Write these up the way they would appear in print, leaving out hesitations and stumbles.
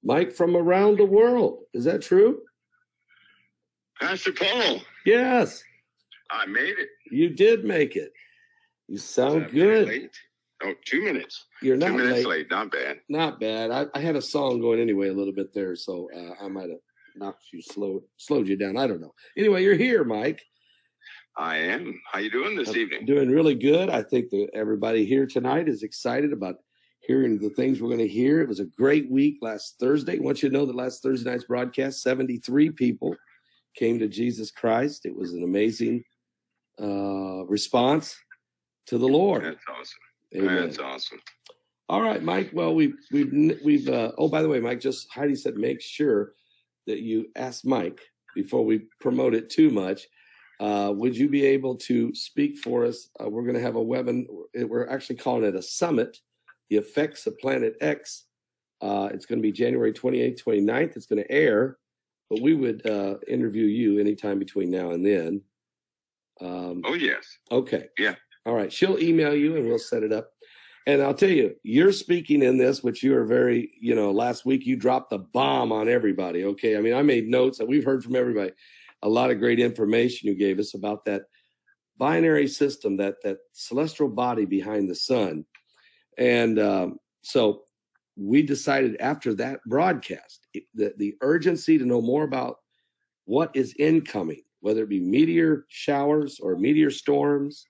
Mike from around the world. Is that true? Pastor Paul. Yes. I made it. You did make it. You sound good. Late? Oh, 2 minutes. You're not 2 minutes late. late. Not bad. Not bad. I had a song going anyway a little bit there, so I might have knocked you, slowed you down. I don't know. Anyway, you're here, Mike. I am. How you doing this evening? Doing really good. I think that everybody here tonight is excited about hearing the things we're going to hear. It was a great week last Thursday. I want you to know that last Thursday night's broadcast, 73 people came to Jesus Christ. It was an amazing response to the Lord. That's awesome. Amen. That's awesome. All right, Mike. Well, we've oh, by the way, Mike, just Heidi said, make sure that you ask Mike before we promote it too much. Would you be able to speak for us? We're going to have a webinar. We're actually calling it a summit, the effects of Planet X. It's going to be January 28th, 29th. It's going to air, but we would interview you anytime between now and then. Oh, yes. Okay. Yeah. All right. She'll email you and we'll set it up. And I'll tell you, you're speaking in this, which you are very, last week you dropped the bomb on everybody. Okay. I mean, I made notes that we've heard from everybody. A lot of great information you gave us about that binary system, that celestial body behind the sun. And so we decided after that broadcast that the urgency to know more about what is incoming, whether it be meteor showers or meteor storms,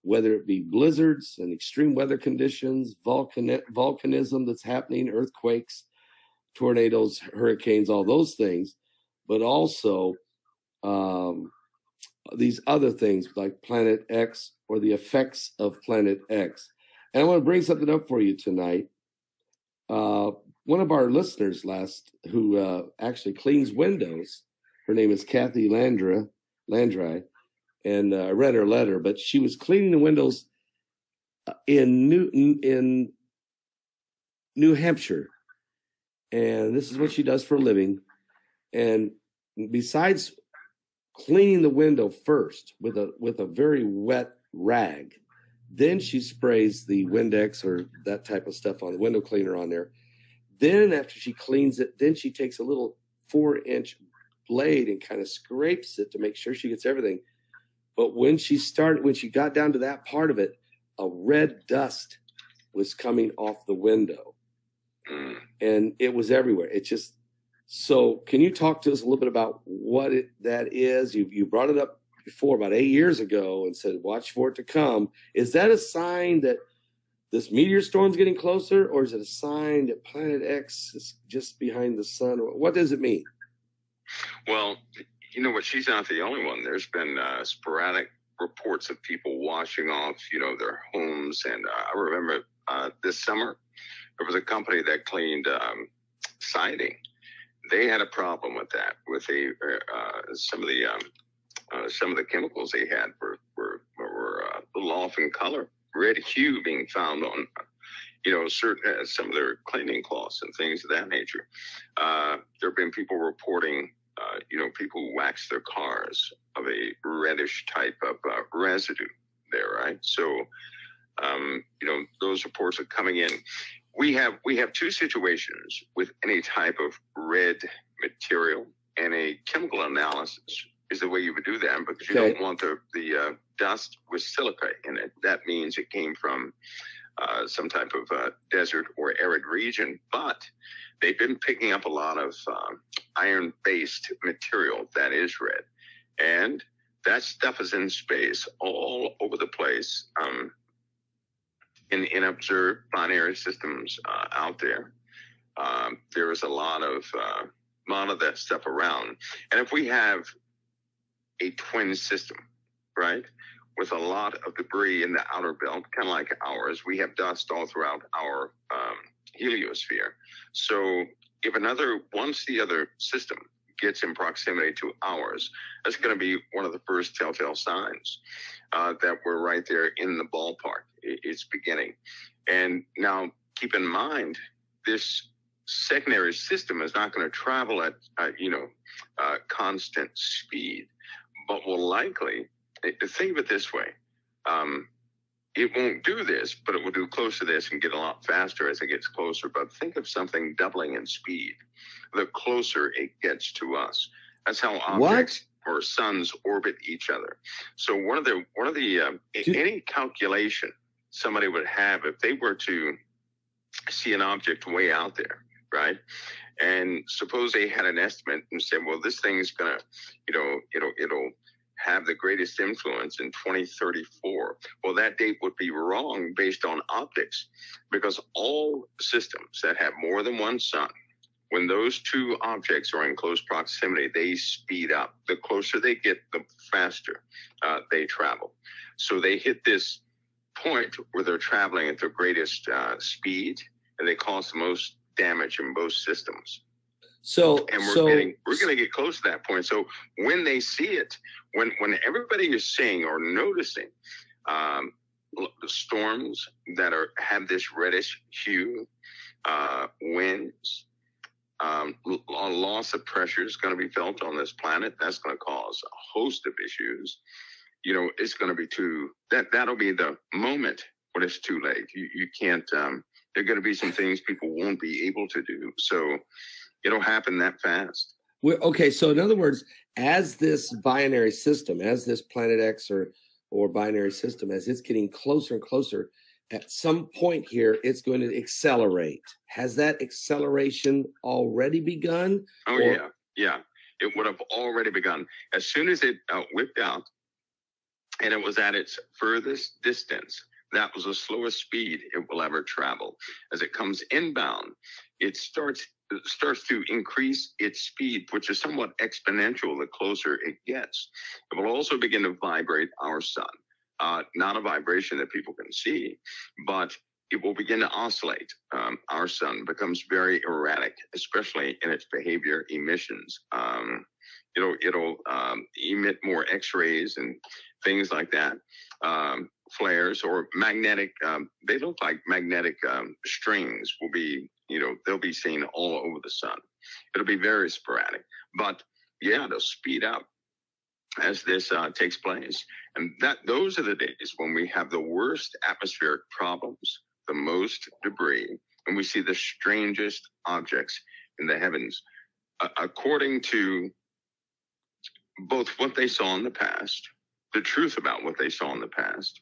whether it be blizzards and extreme weather conditions, volcanism that's happening, earthquakes, tornadoes, hurricanes, all those things, but also these other things like Planet X or the effects of Planet X. And I want to bring something up for you tonight. One of our listeners who actually cleans windows, her name is Kathy Landry, and I read her letter, but she was cleaning the windows in New Hampshire. And this is what she does for a living. And besides cleaning the window first with a very wet rag, then she sprays the Windex or that type of stuff on the window cleaner on there. Then after she cleans it, then she takes a little 4-inch blade and kind of scrapes it to make sure she gets everything. But when she got down to that part of it, a red dust was coming off the window. And it was everywhere. So can you talk to us a little bit about what that is? You brought it up before about 8 years ago and said, watch for it to come. Is that a sign that this meteor storm's getting closer, or is it a sign that Planet X is just behind the sun? What does it mean? Well, you know what? She's not the only one. There's been sporadic reports of people washing off, their homes. And I remember this summer, there was a company that cleaned siding. They had a problem with that, with some of the chemicals they had were a little off in color, red hue being found on, certain some of their cleaning cloths and things of that nature. There have been people reporting, people who wax their cars of a reddish type of residue there, right? So, those reports are coming in. We have two situations with any type of red material, and a chemical analysis is the way you would do that, because you don't want the dust with silica in it. That means it came from some type of desert or arid region, but they've been picking up a lot of iron-based material that is red. And that stuff is in space all over the place in observed binary systems out there. There is a lot of that stuff around. And if we have a twin system, right, with a lot of debris in the outer belt, kind of like ours, we have dust all throughout our heliosphere. So if once the other system gets in proximity to ours, that's going to be one of the first telltale signs that we're right there in the ballpark. It's beginning. And now keep in mind, this secondary system is not going to travel at, constant speed, but will likely, think of it this way. it won't do this, but it will do close to this and get a lot faster as it gets closer. But think of something doubling in speed the closer it gets to us. That's how objects or suns orbit each other. So one of the any calculation somebody would have if they were to see an object way out there, right? And suppose they had an estimate and said, well, this thing is gonna, it'll have the greatest influence in 2034. Well, that date would be wrong based on optics, because all systems that have more than one sun, when those two objects are in close proximity, they speed up. The closer they get, the faster they travel. So they hit this point where they're traveling at their greatest speed, and they cause the most damage in both systems. So, and we're going to get close to that point. So when they see it, when everybody is seeing or noticing storms that have this reddish hue, winds, a loss of pressure is going to be felt on this planet. That's going to cause a host of issues. It's going to be that'll be the moment when it's too late. You can't, there are going to be some things people won't be able to do. So it'll happen that fast. Okay. So in other words, as this binary system, as this Planet X or binary system, as it's getting closer and closer, at some point here, it's going to accelerate. Has that acceleration already begun? Oh, yeah. It would have already begun. As soon as it whipped out and it was at its furthest distance, that was the slowest speed it will ever travel. As it comes inbound, it starts to increase its speed, which is somewhat exponential the closer it gets. It will also begin to vibrate our sun. Not a vibration that people can see, but it will begin to oscillate. Our sun becomes very erratic, especially in its behavior, emissions. It'll emit more X-rays and things like that. Flares or magnetic, they look like magnetic strings will be, they'll be seen all over the sun. It'll be very sporadic, but yeah, they'll speed up as this takes place. And those are the days when we have the worst atmospheric problems, the most debris, and we see the strangest objects in the heavens. According to both what they saw in the past, the truth about what they saw in the past,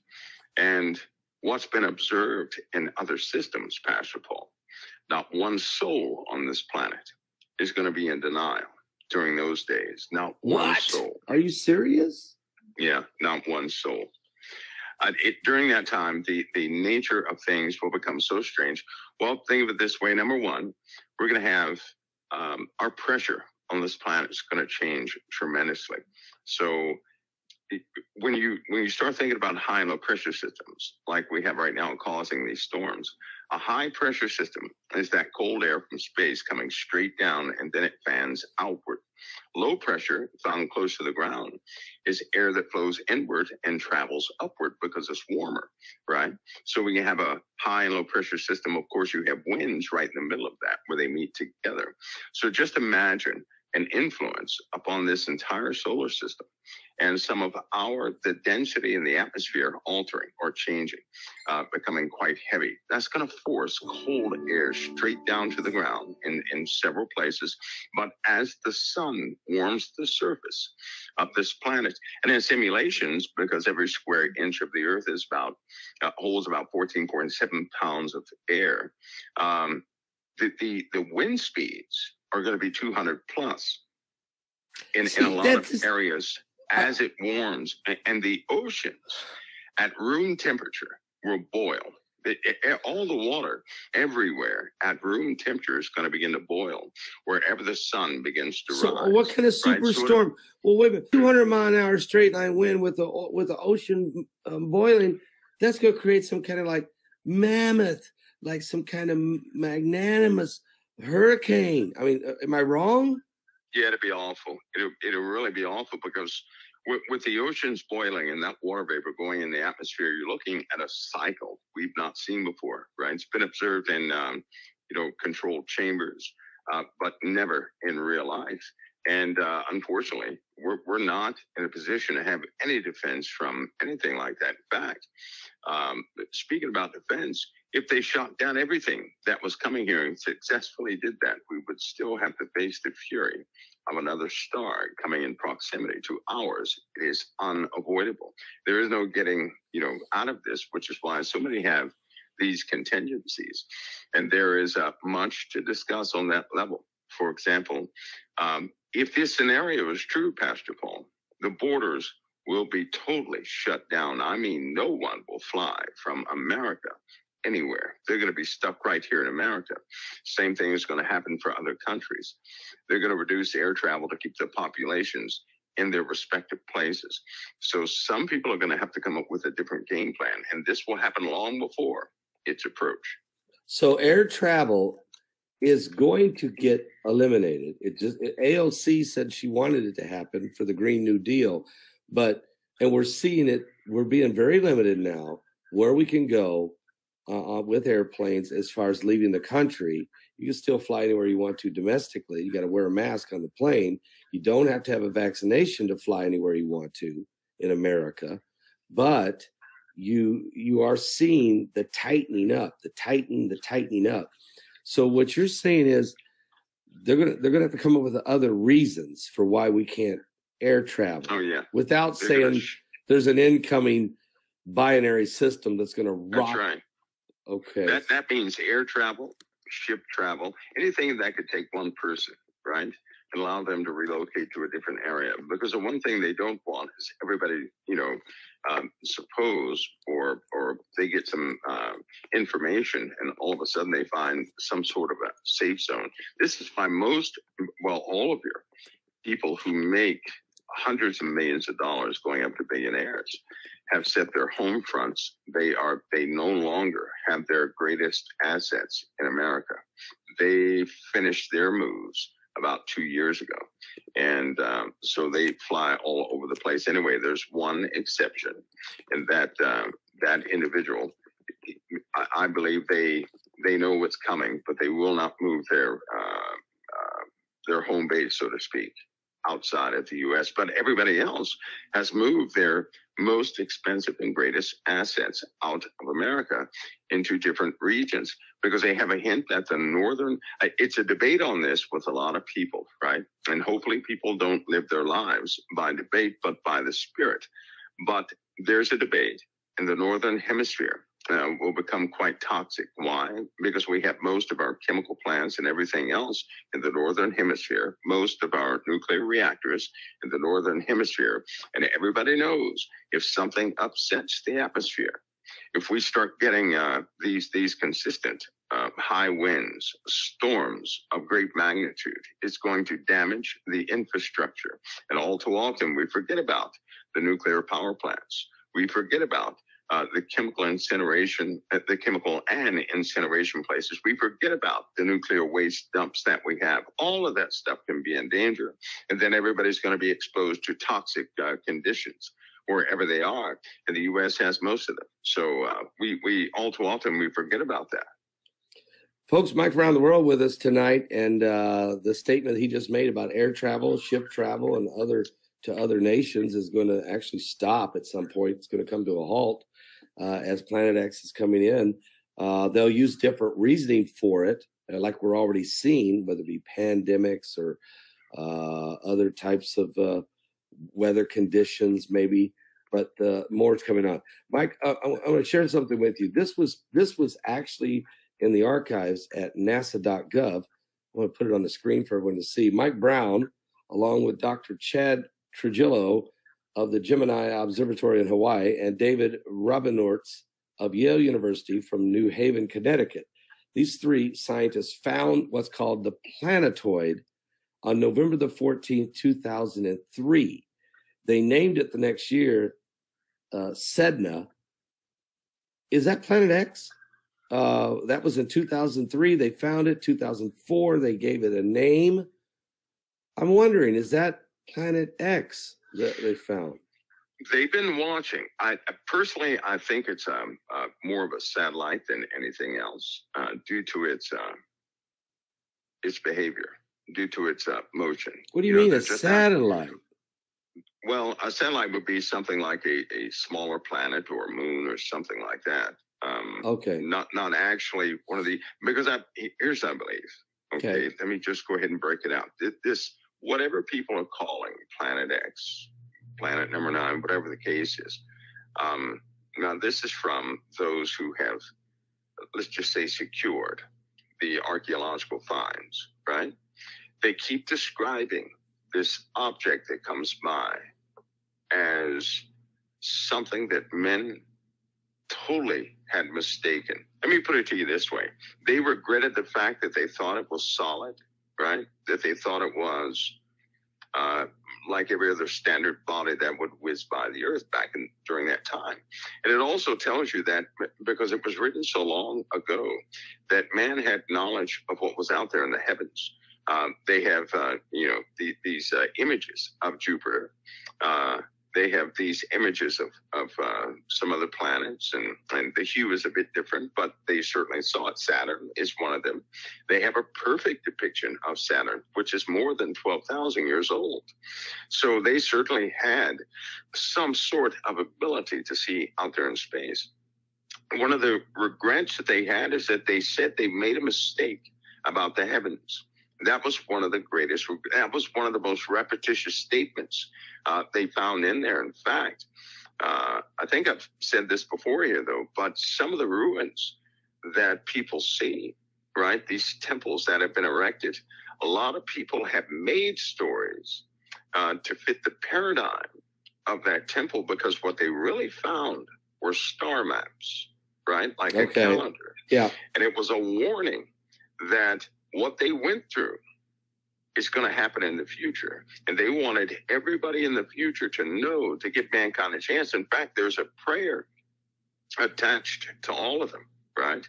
and what's been observed in other systems, Pastor Paul, not one soul on this planet is going to be in denial during those days. Not one soul. Are you serious? Yeah, not one soul. During that time, the nature of things will become so strange. Well, think of it this way. Number one, we're going to have our pressure on this planet is going to change tremendously. So when you start thinking about high and low pressure systems like we have right now causing these storms, a high pressure system is that cold air from space coming straight down and then it fans outward. Low pressure, found close to the ground, is air that flows inward and travels upward because it's warmer, right? So when you have a high and low pressure system, of course, you have winds right in the middle of that where they meet together. So just imagine an influence upon this entire solar system and some of the density in the atmosphere altering or changing, becoming quite heavy. That's going to force cold air straight down to the ground in several places. But as the sun warms the surface of this planet, and in simulations, because every square inch of the earth is holds about 14.7 pounds of air, the wind speeds are going to be 200 plus in a lot of areas as it warms, and the oceans at room temperature will boil. All the water everywhere at room temperature is going to begin to boil wherever the sun begins to rise. So what kind of superstorm? Well, wait a minute, 200-mile-an-hour straight line wind with the ocean boiling, that's going to create some kind of like mammoth, like some kind of magnanimous hurricane. I mean, am I wrong? Yeah, it'd be awful. It'll really be awful because with the oceans boiling and that water vapor going in the atmosphere, you're looking at a cycle we've not seen before, right? It's been observed in, controlled chambers, but never in real life. And unfortunately, we're not in a position to have any defense from anything like that. In fact, speaking about defense, if they shot down everything that was coming here and successfully did that, we would still have to face the fury of another star coming in proximity to ours. It is unavoidable. There is no getting, out of this, which is why so many have these contingencies. And there is much to discuss on that level. For example, if this scenario is true, Pastor Paul, the borders will be totally shut down. I mean, no one will fly from America anywhere. They're going to be stuck right here in America. Same thing is going to happen for other countries. They're going to reduce air travel to keep the populations in their respective places. So some people are going to have to come up with a different game plan, and this will happen long before its approach. So air travel is going to get eliminated. AOC said she wanted it to happen for the Green New Deal, and we're seeing it. We're being very limited now where we can go with airplanes as far as leaving the country. You can still fly anywhere you want to domestically. You got to wear a mask on the plane. You don't have to have a vaccination to fly anywhere you want to in America, but you are seeing the tightening up, the tightening up. So what you're saying is they're gonna have to come up with other reasons for why we can't air travel. Oh yeah, without saying there's an incoming binary system that's going to rock. That's right. Okay. That means air travel, ship travel, anything that could take one person, right, and allow them to relocate to a different area. Because the one thing they don't want is everybody, suppose or they get some information and all of a sudden they find some sort of a safe zone. This is why all of your people who make hundreds of millions of dollars going up to billionaires have set their home fronts. They no longer have their greatest assets in America. They finished their moves about 2 years ago. And so they fly all over the place. Anyway, there's one exception, and that individual, I believe they know what's coming, but they will not move their home base, so to speak, outside of the U.S. But everybody else has moved their most expensive and greatest assets out of America into different regions because they have a hint that the northern, it's a debate on this with a lot of people, right? And hopefully people don't live their lives by debate, but by the spirit. But there's a debate in the northern hemisphere will become quite toxic. Why? Because we have most of our chemical plants and everything else in the northern hemisphere, most of our nuclear reactors in the northern hemisphere. And everybody knows if something upsets the atmosphere, if we start getting these consistent high winds, storms of great magnitude, it's going to damage the infrastructure. And all too often we forget about the nuclear power plants. We forget about the chemical and incineration places. We forget about the nuclear waste dumps that we have. All of that stuff can be in danger. And then everybody's going to be exposed to toxic conditions wherever they are. And the U.S. has most of them. So we all too often, we forget about that. Folks, Mike around the world with us tonight. And the statement he just made about air travel, ship travel, and other nations is going to actually stop at some point. It's going to come to a halt. As Planet X is coming in, they'll use different reasoning for it, like we're already seeing, whether it be pandemics or other types of weather conditions, maybe. But more is coming on. Mike, I want to share something with you. This was actually in the archives at NASA.gov. I want to put it on the screen for everyone to see. Mike Brown, along with Dr. Chad Trujillo of the Gemini Observatory in Hawaii, and David Rabinortz of Yale University from New Haven, Connecticut. These three scientists found what's called the planetoid on November the 14th, 2003. They named it the next year Sedna. Is that Planet X? That was in 2003. They found it. 2004, they gave it a name. I'm wondering, is that Planet X that they found? They've been watching. I personally think it's more of a satellite than anything else due to its behavior. due to its motion. What do you mean a satellite? Well, a satellite would be something like a smaller planet or a moon or something like that. Okay. Not actually one of the, because here's I believe. Okay. Let me just go ahead and break it out. This, whatever people are calling Planet X, Planet number 9, whatever the case is. Now this is from those who have, let's just say, secured the archaeological finds, right? They keep describing this object that comes by as something that men totally had mistaken. Let me put it to you this way. They regretted the fact that they thought it was solid, right? That they thought it was like every other standard body that would whiz by the earth during that time. And it also tells you that because it was written so long ago that man had knowledge of what was out there in the heavens. They have, these images of Jupiter. They have these images of some other planets, and the hue is a bit different, but they certainly saw it. Saturn is one of them. They have a perfect depiction of Saturn, which is more than 12,000 years old. So they certainly had some sort of ability to see out there in space. One of the regrets that they had is that they said they made a mistake about the heavens. That was one of the that was one of the most repetitious statements they found in there. In fact, I think I've said this before here, though, but some of the ruins that people see, right, these temples that have been erected, a lot of people have made stories to fit the paradigm of that temple, because what they really found were star maps, right, like a calendar. Yeah. And it was a warning that what they went through is going to happen in the future. And they wanted everybody in the future to know, to give mankind a chance. In fact, there's a prayer attached to all of them, right?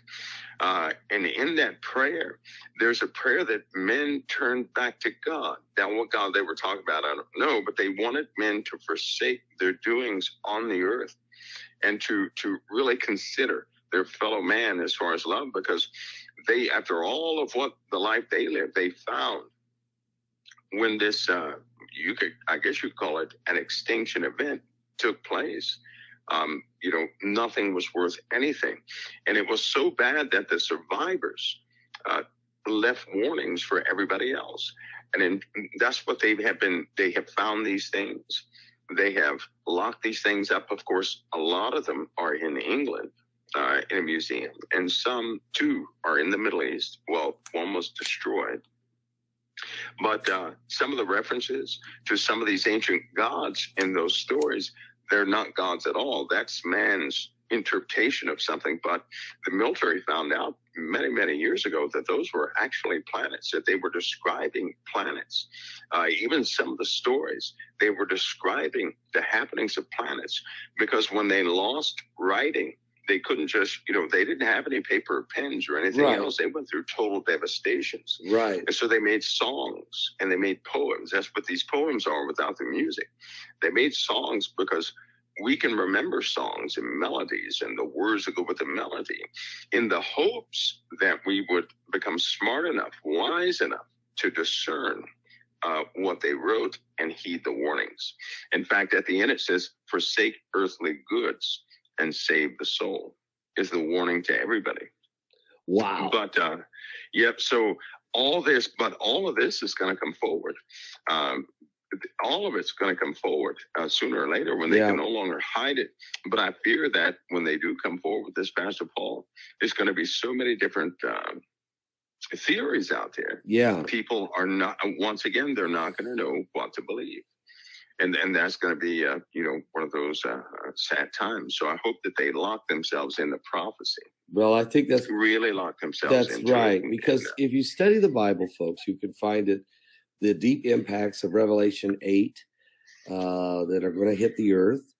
And in that prayer, there's a prayer that men turned back to God. Now, what God they were talking about, I don't know, but they wanted men to forsake their doings on the earth and to really consider their fellow man as far as love, because they, after all of what the life they lived, they found when this, I guess you'd call it an extinction event took place, nothing was worth anything. And it was so bad that the survivors left warnings for everybody else. And that's what they have found these things. They have locked these things up. Of course, a lot of them are in England. In a museum, and some too are in the Middle East. Well, one was destroyed, but some of the references to some of these ancient gods in those stories, they're not gods at all. That's man's interpretation of something. But the military found out many, many years ago that those were actually planets, that they were describing planets. Even some of the stories, they were describing the happenings of planets, because when they lost writing, they couldn't just, they didn't have any paper or pens or anything else. They went through total devastations. Right. And so they made songs and they made poems. That's what these poems are without the music. They made songs because we can remember songs and melodies and the words that go with the melody, in the hopes that we would become smart enough, wise enough to discern what they wrote and heed the warnings. In fact, at the end it says, forsake earthly goods and save the soul, is the warning to everybody. Wow. But, so all of this is going to come forward. All of it's going to come forward sooner or later when they can no longer hide it. But I fear that when they do come forward with this, Pastor Paul, there's going to be so many different theories out there. Yeah. People are not, once again, they're not going to know what to believe. And that's going to be, one of those sad times. So I hope that they lock themselves in the prophecy. Well, I think that's really lock themselves. That's right. Because if you study the Bible, folks, you can find it, the deep impacts of Revelation 8 that are going to hit the earth.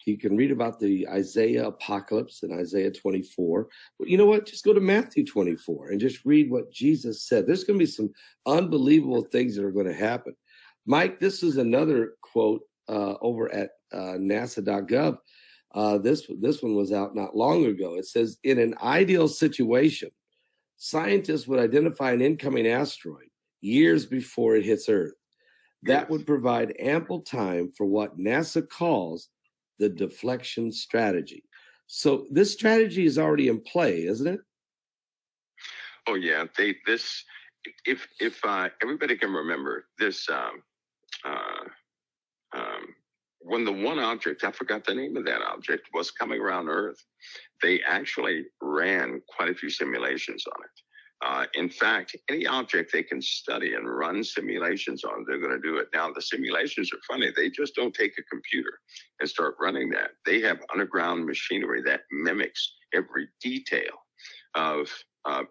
You can read about the Isaiah apocalypse in Isaiah 24. But you know what? Just go to Matthew 24 and just read what Jesus said. There's going to be some unbelievable things that are going to happen. Mike, this is another quote over at NASA.gov. This one was out not long ago. It says, in an ideal situation, scientists would identify an incoming asteroid years before it hits Earth. That Yes. would provide ample time for what NASA calls the deflection strategy. So this strategy is already in play, isn't it? Oh yeah, if everybody can remember this, when the one object, I forgot the name of that object, was coming around Earth, they actually ran quite a few simulations on it. In fact, any object they can study and run simulations on, they're going to do it. Now, the simulations are funny. They just don't take a computer and start running that. They have underground machinery that mimics every detail of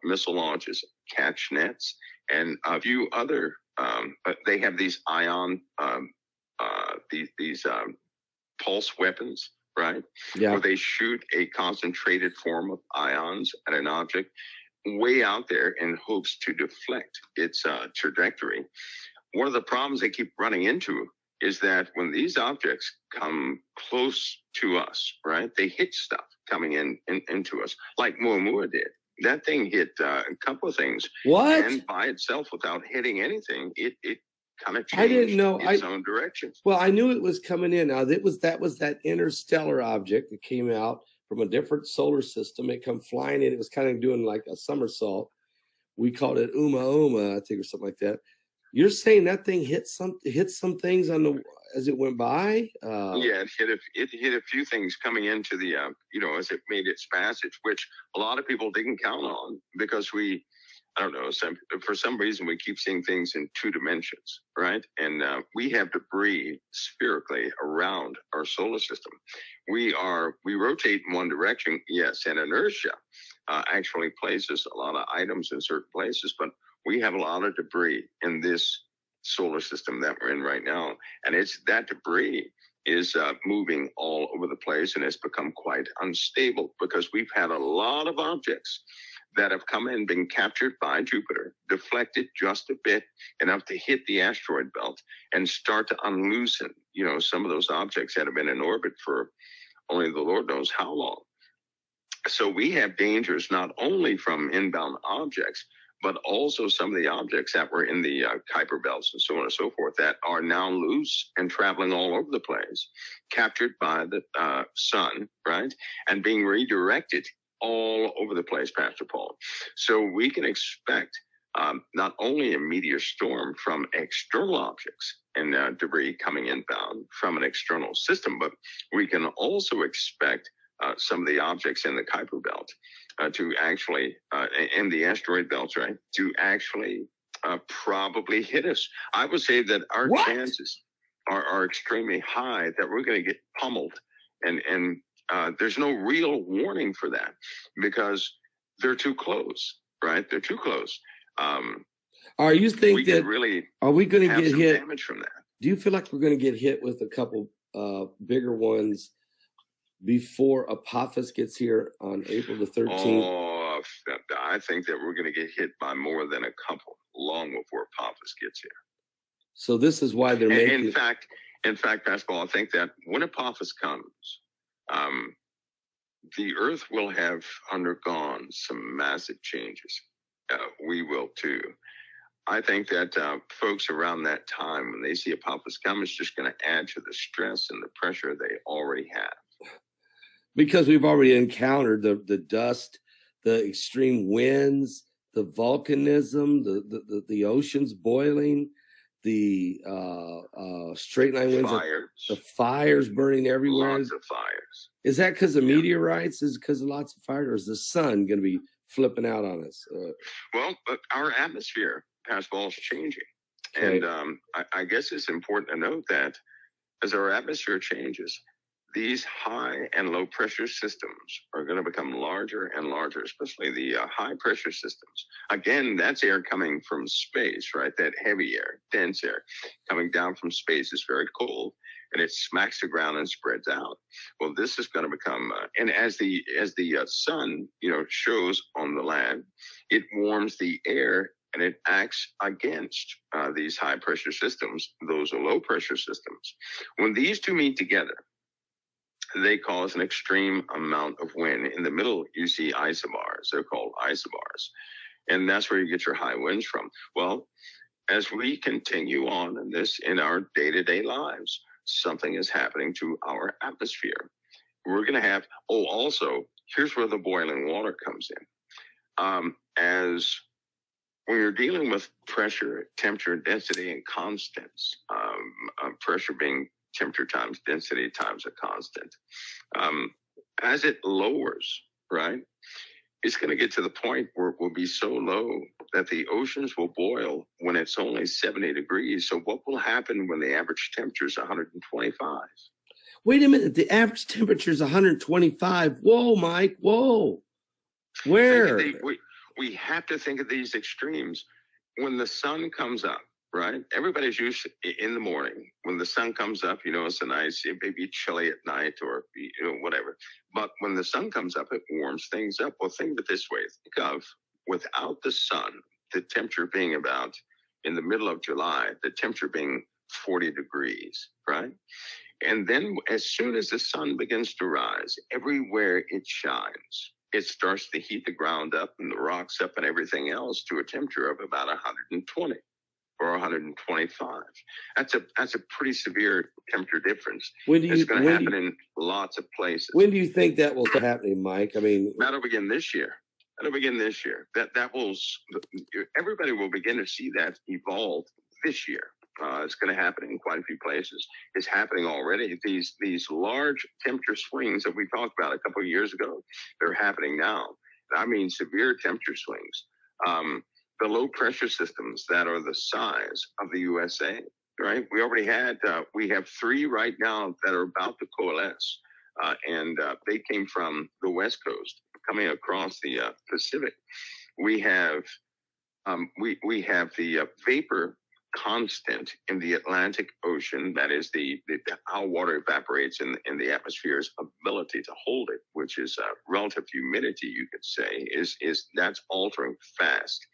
missile launches, catch nets, and a few other. They have these these pulse weapons, right? Yeah. Where they shoot a concentrated form of ions at an object way out there in hopes to deflect its trajectory. One of the problems they keep running into is that when these objects come close to us, right, they hit stuff coming into us, like Muamua did. That thing hit a couple of things. What? And by itself, without hitting anything, it kind of changed I didn't know. its own direction. Well, I knew it was coming in. Now, that was that interstellar object that came out from a different solar system. It come flying in. It was kind of doing like a somersault. We called it Uma, I think, or something like that. You're saying that thing hit some things as it went by? Yeah, it hit a few things coming into the as it made its passage, which a lot of people didn't count on because I don't know, for some reason we keep seeing things in two dimensions, right? And we have debris spherically around our solar system. We rotate in one direction, yes, and inertia actually places a lot of items in certain places, but we have a lot of debris in this solar system that we're in right now. And that debris is moving all over the place, and it's become quite unstable because we've had a lot of objects that have come in, been captured by Jupiter, deflected just a bit, enough to hit the asteroid belt and start to unloosen, some of those objects that have been in orbit for only the Lord knows how long. So we have dangers not only from inbound objects, but also some of the objects that were in the Kuiper belts and so on and so forth that are now loose and traveling all over the place, captured by the sun, right? And being redirected all over the place, Pastor Paul. So we can expect not only a meteor storm from external objects and debris coming inbound from an external system, but we can also expect some of the objects in the Kuiper belt to actually, in the asteroid belts, right, to actually probably hit us. I would say that our chances are extremely high that we're going to get pummeled, and there's no real warning for that because they're too close, right? They're too close. Are you think that really are we going to get hit? Damage from that? Do you feel like we're going to get hit with a couple bigger ones before Apophis gets here on April the 13th? Oh, I think that we're going to get hit by more than a couple long before Apophis gets here. So this is why they're making. In fact, Pastor Paul, I think that when Apophis comes, the Earth will have undergone some massive changes. We will too. I think that folks around that time, when they see Apophis come, it's just going to add to the stress and the pressure they already have. Because we've already encountered the dust, the extreme winds, the volcanism, the oceans boiling, the straight line winds, the fires burning everywhere. Lots of fires. Is that because of meteorites? Is it because of lots of fire? Or is the sun going to be flipping out on us? Well, our atmosphere, Pastor Paul, is changing. Okay. And I guess it's important to note that as our atmosphere changes, these high and low pressure systems are going to become larger and larger, especially the high pressure systems. Again, that's air coming from space, right? That heavy air, dense air coming down from space is very cold, and it smacks the ground and spreads out. Well, this is going to become, and as the sun, shows on the land, it warms the air and it acts against these high pressure systems. Those are low pressure systems. When these two meet together, they cause an extreme amount of wind. In the middle, you see isobars. They're called isobars. And that's where you get your high winds from. Well, as we continue on in our day-to-day lives, something is happening to our atmosphere. We're going to have, also, here's where the boiling water comes in. As when you're dealing with pressure, temperature, density, and constants, pressure being temperature times density times a constant, as it lowers, right, it's going to get to the point where it will be so low that the oceans will boil when it's only 70 degrees. So what will happen when the average temperature is 125? Wait a minute. The average temperature is 125. Whoa, Mike. Whoa. Where? We have to think of these extremes. When the sun comes up, right? Everybody's used to, in the morning, when the sun comes up, it's a nice, it may be chilly at night or, whatever. But when the sun comes up, it warms things up. Well, think of it this way. Think of, without the sun, the temperature being about, in the middle of July, the temperature being 40 degrees, right? And then as soon as the sun begins to rise, everywhere it shines, it starts to heat the ground up and the rocks up and everything else to a temperature of about 120 or 125. That's a pretty severe temperature difference. It's going to happen in lots of places. When do you think that will start happening, Mike? I mean, that'll begin this year. That will, everybody will begin to see that evolve this year. It's going to happen in quite a few places. It's happening already. These large temperature swings that we talked about a couple of years ago, they're happening now. I mean, severe temperature swings. The low pressure systems that are the size of the USA, right? We have 3 right now that are about to coalesce. And they came from the West Coast, coming across the Pacific. We have the vapor constant in the Atlantic Ocean, that is the how water evaporates in the atmosphere's ability to hold it, which is relative humidity, you could say, is that's altering fast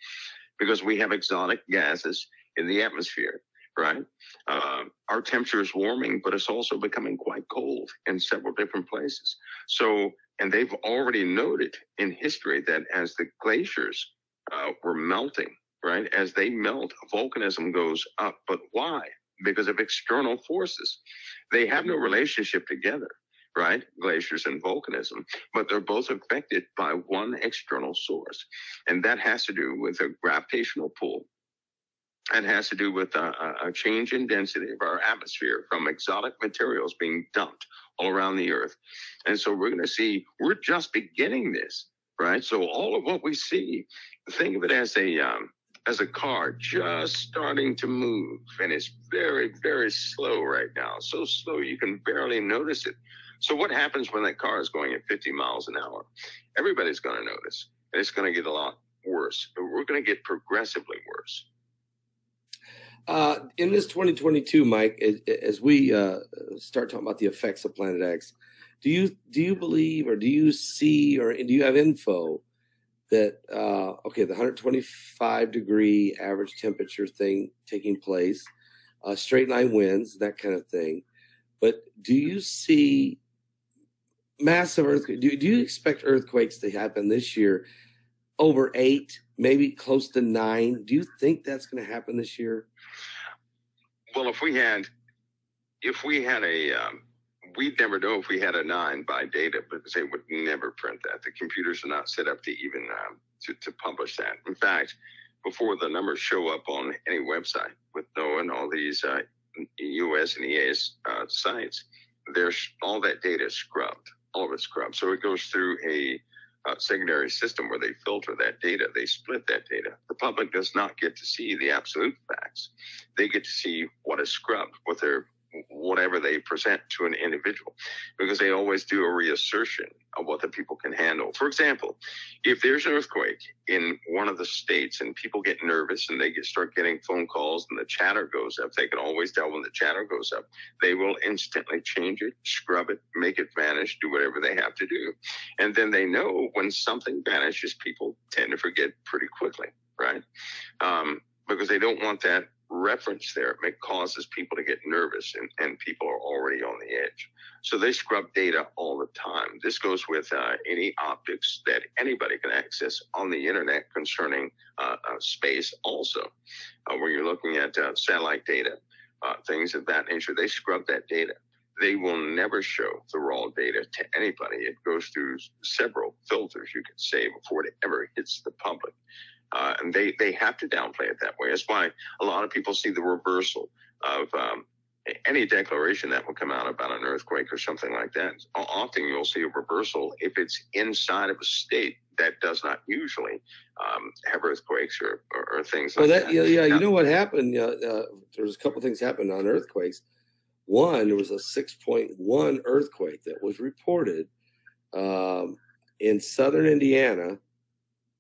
because we have exotic gases in the atmosphere, right? Our temperature is warming, but it's also becoming quite cold in several different places. So, and they've already noted in history that as the glaciers were melting, right? As they melt, volcanism goes up. But why? Because of external forces. They have no relationship together, right? Glaciers and volcanism, but they're both affected by one external source. And that has to do with a gravitational pull. It has to do with a change in density of our atmosphere from exotic materials being dumped all around the earth. And so we're going to see, we're just beginning this, right? So all of what we see, think of it as a car just starting to move, and it's very, very slow right now. So slow you can barely notice it. So what happens when that car is going at 50 miles an hour? Everybody's going to notice, and it's going to get a lot worse. We're going to get progressively worse. In this 2022, Mike, as we start talking about the effects of Planet X, do you believe, or do you see, or do you have info that, the 125 degree average temperature thing taking place, straight line winds, that kind of thing. But do you see massive earthquakes? Do you expect earthquakes to happen this year over 8, maybe close to 9? Do you think that's going to happen this year? Well, if we had we'd never know if we had a 9 by data, because they would never print that. The computers are not set up to even to publish that. In fact, before the numbers show up on any website with NOAA and all these US and EA's sites, there's all that data is scrubbed, all of it's scrubbed. So it goes through a secondary system where they filter that data, they split that data. The public does not get to see the absolute facts. They get to see what is scrubbed, whatever they present to an individual, because they always do a reassertion of what the people can handle. For example, if there's an earthquake in one of the states and people get nervous and they start getting phone calls and the chatter goes up, they can always tell when the chatter goes up. They will instantly change it, scrub it, make it vanish, do whatever they have to do. And then they know when something vanishes, people tend to forget pretty quickly, right? Because they don't want that reference there, it causes people to get nervous, and people are already on the edge. So they scrub data all the time. This goes with any optics that anybody can access on the internet concerning space also. When you're looking at satellite data, things of that nature, they scrub that data. They will never show the raw data to anybody. It goes through several filters, you could say, before it ever hits the public. And they have to downplay it that way. That's why a lot of people see the reversal of any declaration that will come out about an earthquake or something like that. Often you'll see a reversal if it's inside of a state that does not usually have earthquakes or things like that. Yeah, you know what happened? There's a couple things happened on earthquakes. One, there was a 6.1 earthquake that was reported in southern Indiana,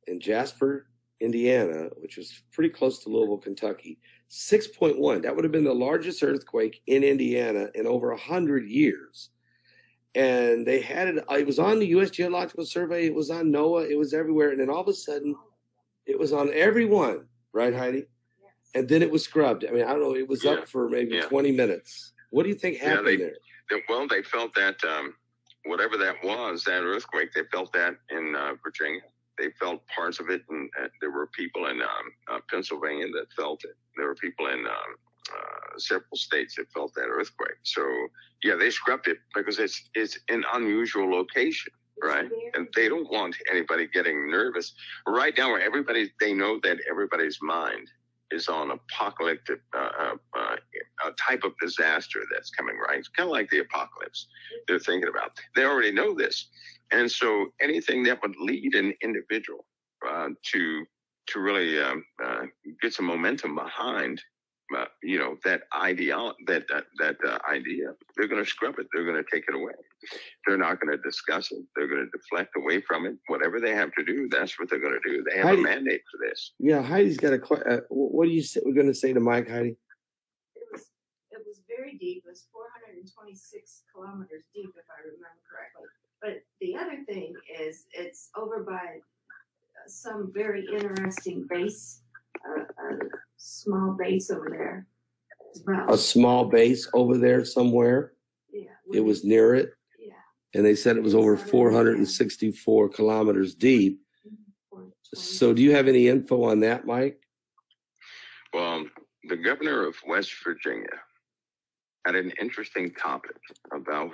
in Jasper, Indiana, which was pretty close to Louisville, Kentucky. 6.1. That would have been the largest earthquake in Indiana in over 100 years. And they had it. It was on the U.S. Geological Survey. It was on NOAA. It was everywhere. And then all of a sudden, it was on everyone, right, Heidi? Yes. And then it was scrubbed. I mean, I don't know. It was up for maybe 20 minutes. What do you think happened there? Well, they felt that whatever that was, that earthquake, they felt that in Virginia. They felt parts of it, and there were people in Pennsylvania that felt it. There were people in several states that felt that earthquake. So, yeah, they scrubbed it because it's an unusual location, right? And they don't want anybody getting nervous. Right now, they know that everybody's mind is on apocalyptic a type of disaster that's coming, right? It's kind of like the apocalypse they're thinking about. They already know this. And so anything that would lead an individual to really get some momentum behind, that idea, they're going to scrub it. They're going to take it away. They're not going to discuss it. They're going to deflect away from it. Whatever they have to do, that's what they're going to do. They have a mandate for this. Yeah, Heidi's got what are you going to say to Mike, Heidi? It was very deep. It was 426 kilometers deep, if I remember correctly. But the other thing is it's over by some very interesting base, a small base over there as well. A small base over there somewhere? Yeah. It was near it? Yeah. And they said it was over 464 kilometers deep. So do you have any info on that, Mike? Well, the governor of West Virginia had an interesting topic about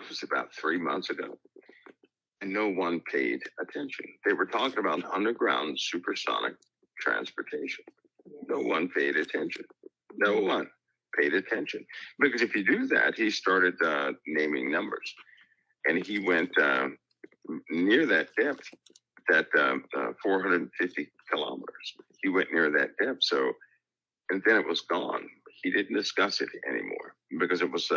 3 months ago. And no one paid attention. They were talking about underground supersonic transportation. No one paid attention. No one paid attention. Because if you do that, he started naming numbers. And he went near that depth, that 450 kilometers. He went near that depth. So, and then it was gone. He didn't discuss it anymore because it was...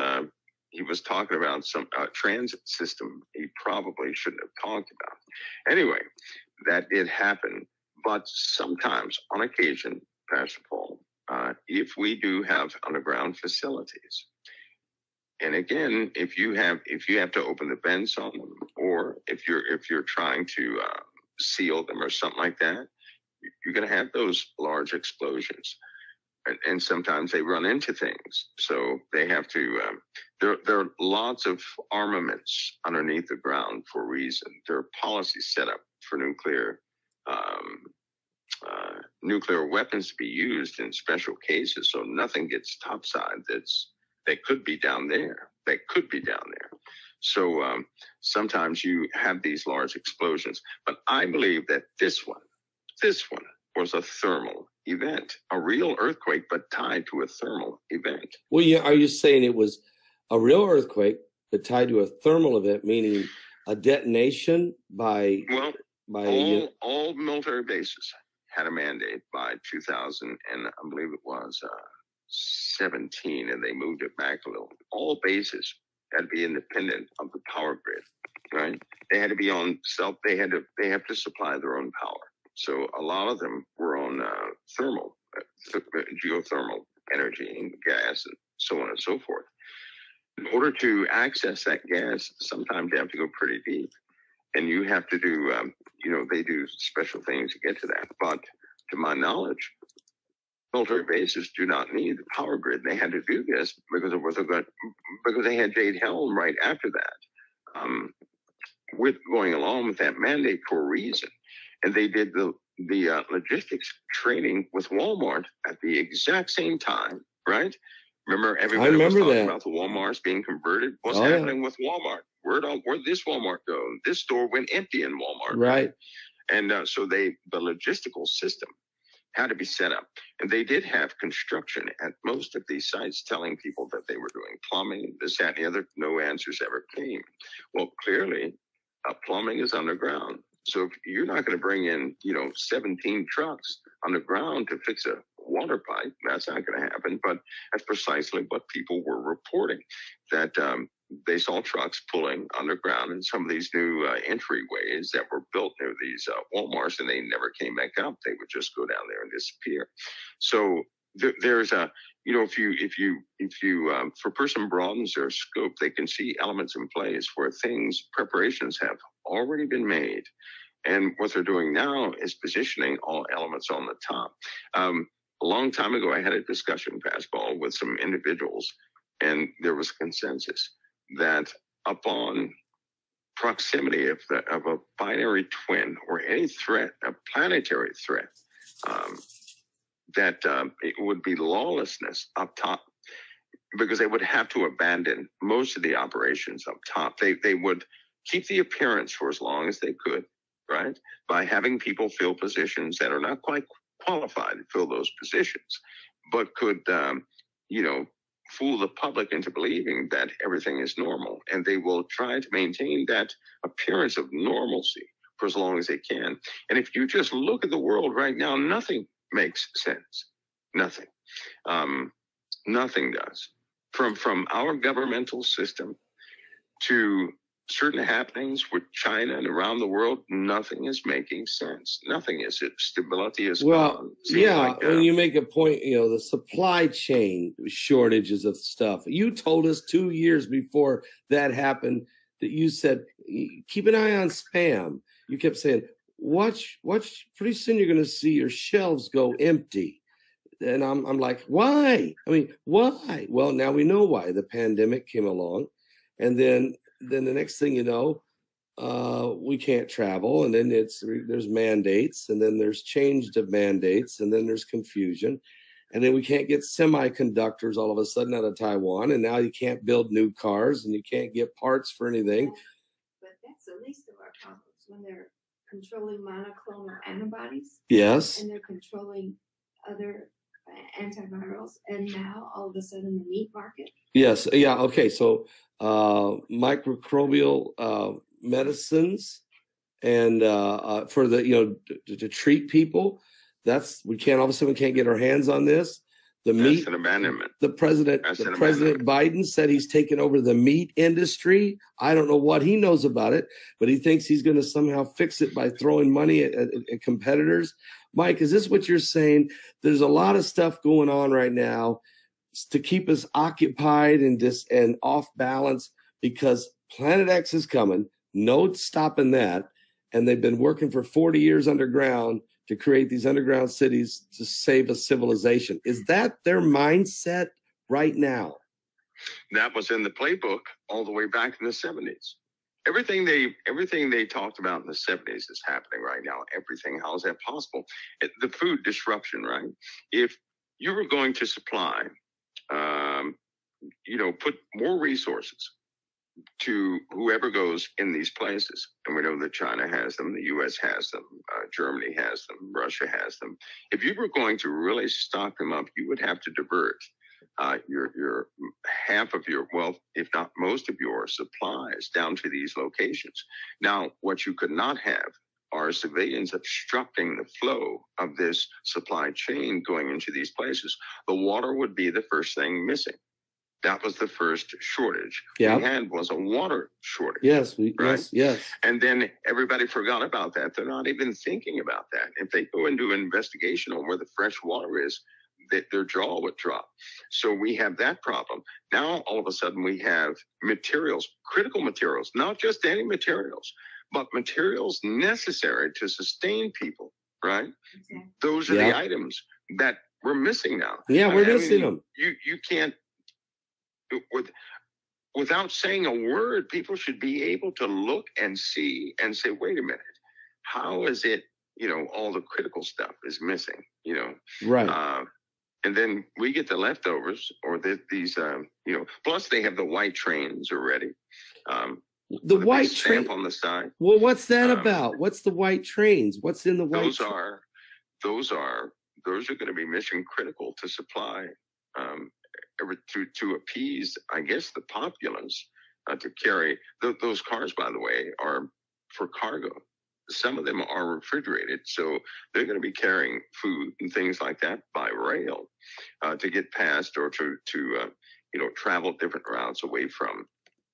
he was talking about some transit system he probably shouldn't have talked about. Anyway, that did happen. But sometimes, on occasion, Pastor Paul, if we do have underground facilities, and again, if you have to open the vents on them, or if you're trying to seal them or something like that, you're going to have those large explosions. And sometimes they run into things. So they have to, there are lots of armaments underneath the ground for a reason. There are policies set up for nuclear weapons to be used in special cases. So nothing gets topside that could be down there. So sometimes you have these large explosions. But I believe that this one was a thermal event, a real earthquake, but tied to a thermal event. Well, yeah, are you saying it was a real earthquake, but tied to a thermal event, meaning a detonation by? Well, all military bases had a mandate by 2000, and I believe it was 17, and they moved it back a little. All bases had to be independent of the power grid, right? They had to be on self. They have to supply their own power. So a lot of them were on thermal, geothermal energy and gas and so on and so forth. In order to access that gas, sometimes you have to go pretty deep. And you have to do, they do special things to get to that. But to my knowledge, military bases do not need the power grid. They had to do this because of what because they had Jade Helm right after that, with going along with that mandate for a reason. And they did the logistics training with Walmart at the exact same time, right? Remember, everybody was talking about the Walmarts being converted. What's happening with Walmart? Where'd this Walmart go? This store went empty in Walmart. Right. And so the logistical system had to be set up. And they did have construction at most of these sites telling people that they were doing plumbing, this, that, and the other. No answers ever came. Well, clearly, plumbing is underground. So if you're not going to bring in, 17 trucks underground to fix a water pipe, that's not going to happen. But that's precisely what people were reporting, that they saw trucks pulling underground in some of these new entryways that were built near these Walmarts, and they never came back up. They would just go down there and disappear. So there's a, if a person broadens their scope, they can see elements in place where preparations have already been made. And what they're doing now is positioning all elements on the top. A long time ago, I had a discussion, Pascal, with some individuals, and there was consensus that upon proximity of a binary twin or any threat, a planetary threat, that it would be lawlessness up top, because they would have to abandon most of the operations up top. They would keep the appearance for as long as they could, right? By having people fill positions that are not quite qualified to fill those positions, but could, fool the public into believing that everything is normal. And they will try to maintain that appearance of normalcy for as long as they can. And if you just look at the world right now, nothing makes sense. Nothing. Nothing does. From our governmental system to certain happenings with China and around the world, nothing is making sense. Nothing is. Stability is gone. When you make a point, the supply chain shortages of stuff. You told us 2 years before that happened that you said, keep an eye on spam. You kept saying, watch, pretty soon you're going to see your shelves go empty. And I'm like, why? Why? Well, now we know why. The pandemic came along, and then the next thing you know, we can't travel, and then there's mandates, and then there's change of mandates, and then there's confusion, and then we can't get semiconductors all of a sudden out of Taiwan, and now you can't build new cars, and you can't get parts for anything. But that's the least of our problems, when they're controlling monoclonal antibodies. Yes. And they're controlling other antivirals, and now all of a sudden the meat market. Yes. Yeah. Okay. So microbial medicines, and for the to treat people, we can't, all of a sudden we can't get our hands on this. The That's meat, an abandonment. President Biden said he's taken over the meat industry. I don't know what he knows about it, but he thinks he's going to somehow fix it by throwing money at competitors. Mike, is this what you're saying? There's a lot of stuff going on right now to keep us occupied and off balance, because Planet X is coming. No stopping that. And they've been working for 40 years underground to create these underground cities to save a civilization. Is that their mindset right now? That was in the playbook all the way back in the 70s. Everything they talked about in the 70s is happening right now. Everything. How is that possible? The food disruption, right? If you were going to supply, put more resources to whoever goes in these places, and we know that China has them, the U.S. has them, Germany has them, Russia has them. If you were going to really stock them up, you would have to divert your half of your wealth, if not most of your supplies, down to these locations. Now, what you could not have are civilians obstructing the flow of this supply chain going into these places. The water would be the first thing missing. That was the first shortage we had, was a water shortage. Yes, right? yes. And then everybody forgot about that. They're not even thinking about that. If they go into an investigation on where the fresh water is, their jaw would drop. So we have that problem. Now, all of a sudden, we have materials, critical materials, not just any materials, but materials necessary to sustain people, right? Exactly. Those are the items that we're missing now. Yeah, we're missing them. You can't, without saying a word, people should be able to look and see and say, wait a minute, how is it, all the critical stuff is missing, Right. And then we get the leftovers or these, plus they have the white trains already. The white train on the side. Well, what's that about? What's the white trains? What's in the white? Those are going to be mission critical to supply, to appease, I guess, the populace, to carry those cars. By the way, are for cargo. Some of them are refrigerated, so they're going to be carrying food and things like that by rail to get past or to travel different routes away from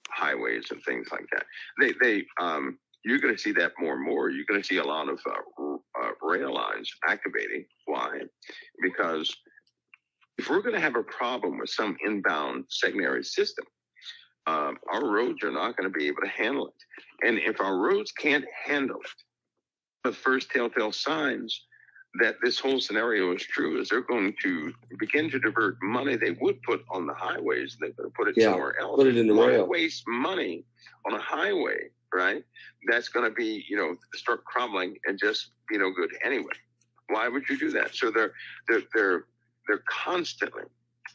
highways and things like that. You're going to see that more and more. You're going to see a lot of rail lines activating. Why? Because if we're going to have a problem with some inbound secondary system, our roads are not going to be able to handle it. And if our roads can't handle it, the first telltale signs that this whole scenario is true is they're going to begin to divert money they would put on the highways. They're going to put it somewhere else. Put it in the rail. Waste money on a highway, right? That's going to be, start crumbling and just be no good anyway. Why would you do that? So they're constantly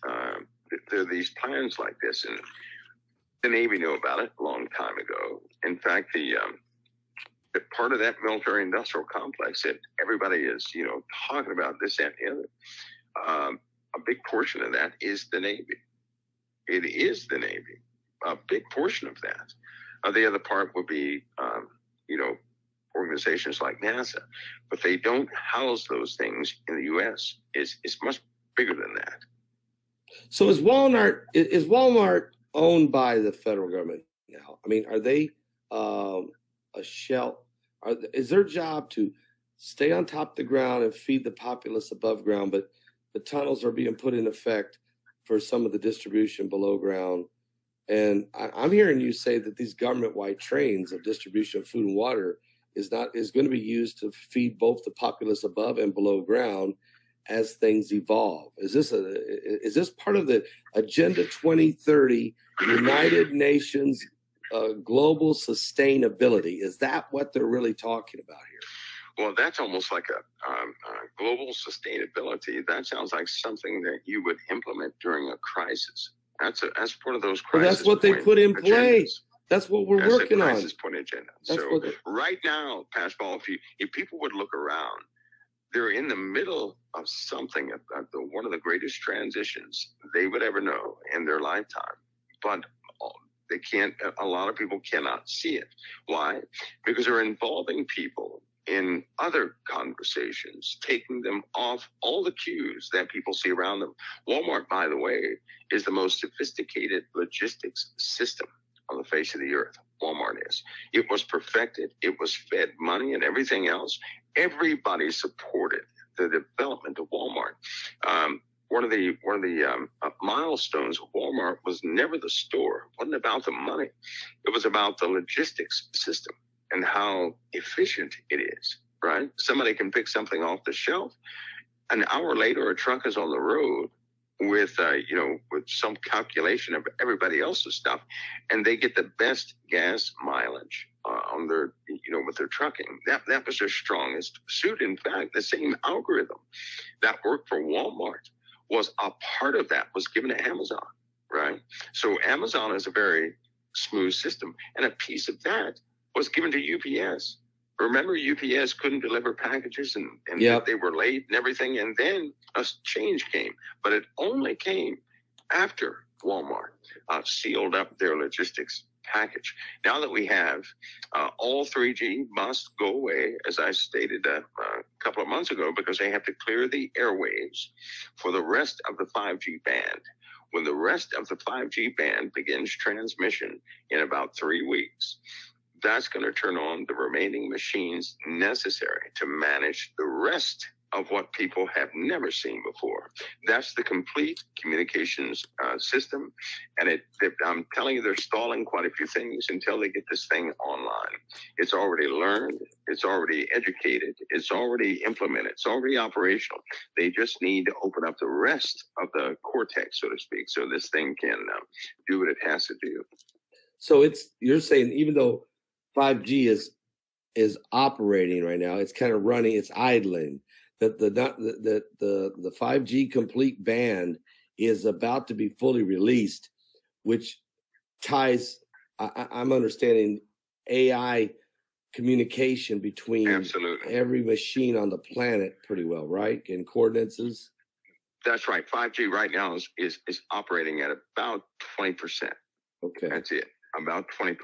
there are these plans like this, and the Navy knew about it a long time ago. In fact, the part of that military-industrial complex that everybody is, talking about this, that, and the other, a big portion of that is the Navy. It is the Navy. A big portion of that. The other part would be, organizations like NASA, but they don't house those things in the U.S. It's much bigger than that. So is Walmart owned by the federal government now? I mean, are they a shell? Is their job to stay on top of the ground and feed the populace above ground, but the tunnels are being put in effect for some of the distribution below ground? And I'm hearing you say that these government-wide trains of distribution of food and water is going to be used to feed both the populace above and below ground as things evolve. Is this part of the Agenda 2030 United Nations global sustainability? Is that what they're really talking about here? Well, that's almost like a global sustainability. That sounds like something that you would implement during a crisis. That's part of those crisis. Well, that's what they put in place. That's what we're working on. Crisis point agenda. So right now, Pascal, if people would look around, they're in the middle of something, one of the greatest transitions they would ever know in their lifetime. But they can't. A lot of people cannot see it. Why? Because they're involving people in other conversations, taking them off all the cues that people see around them. Walmart, by the way, is the most sophisticated logistics system on the face of the earth. Walmart is. It was perfected. It was fed money and everything else. Everybody supported the development of Walmart. One of the milestones of Walmart was never the store. It wasn't about the money. It was about the logistics system and how efficient it is, right? Somebody can pick something off the shelf. An hour later, a truck is on the road with some calculation of everybody else's stuff, and they get the best gas mileage on their, with their trucking. That was their strongest suit. In fact, the same algorithm that worked for Walmart was a part of that was given to Amazon, right? So Amazon is a very smooth system, and a piece of that was given to UPS. Remember, UPS couldn't deliver packages and yep. They were late and everything. And then a change came, but it only came after Walmart sealed up their logistics package. Now that we have all 3G must go away, as I stated a couple of months ago, because they have to clear the airwaves for the rest of the 5G band. When the rest of the 5G band begins transmission in about 3 weeks, that's going to turn on the remaining machines necessary to manage the rest of what people have never seen before. That's the complete communications system. And I'm telling you, they're stalling quite a few things until they get this thing online. It's already learned. It's already educated. It's already implemented. It's already operational. They just need to open up the rest of the cortex, so to speak, so this thing can do what it has to do. So you're saying even though 5G is operating right now, it's kind of running, it's idling. That the 5G complete band is about to be fully released, which ties, I'm understanding, AI communication between Absolutely. every machine on the planet pretty well, right? And coordinates. That's right. 5G right now is operating at about 20%. Okay. That's it. About 20%.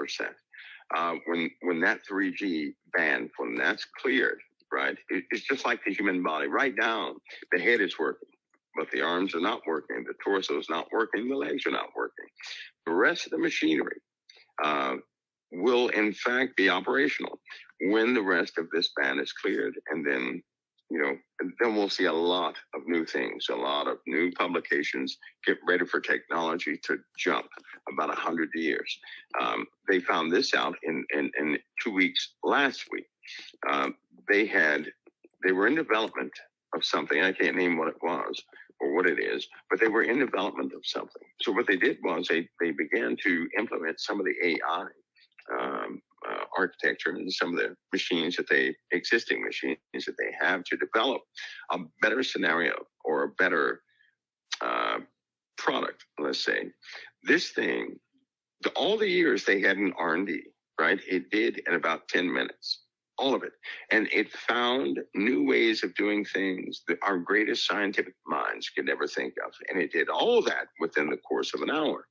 When that 3G band, when that's cleared, right, it's just like the human body. Right now, the head is working, but the arms are not working. The torso is not working. The legs are not working. The rest of the machinery will, in fact, be operational when the rest of this band is cleared. And then, then we'll see a lot of new things, a lot of new publications. Get ready for technology to jump about 100 years. They found this out in 2 weeks last week. They were in development of something. I can't name what it was or what it is, but they were in development of something. So what they did was they began to implement some of the AI architecture and some of the existing machines that they have to develop a better scenario or a better product, let's say. This thing, all the years they had in R&D, right? It did in about 10 minutes. All of it. And it found new ways of doing things that our greatest scientific minds could never think of. And it did all that within the course of an hour.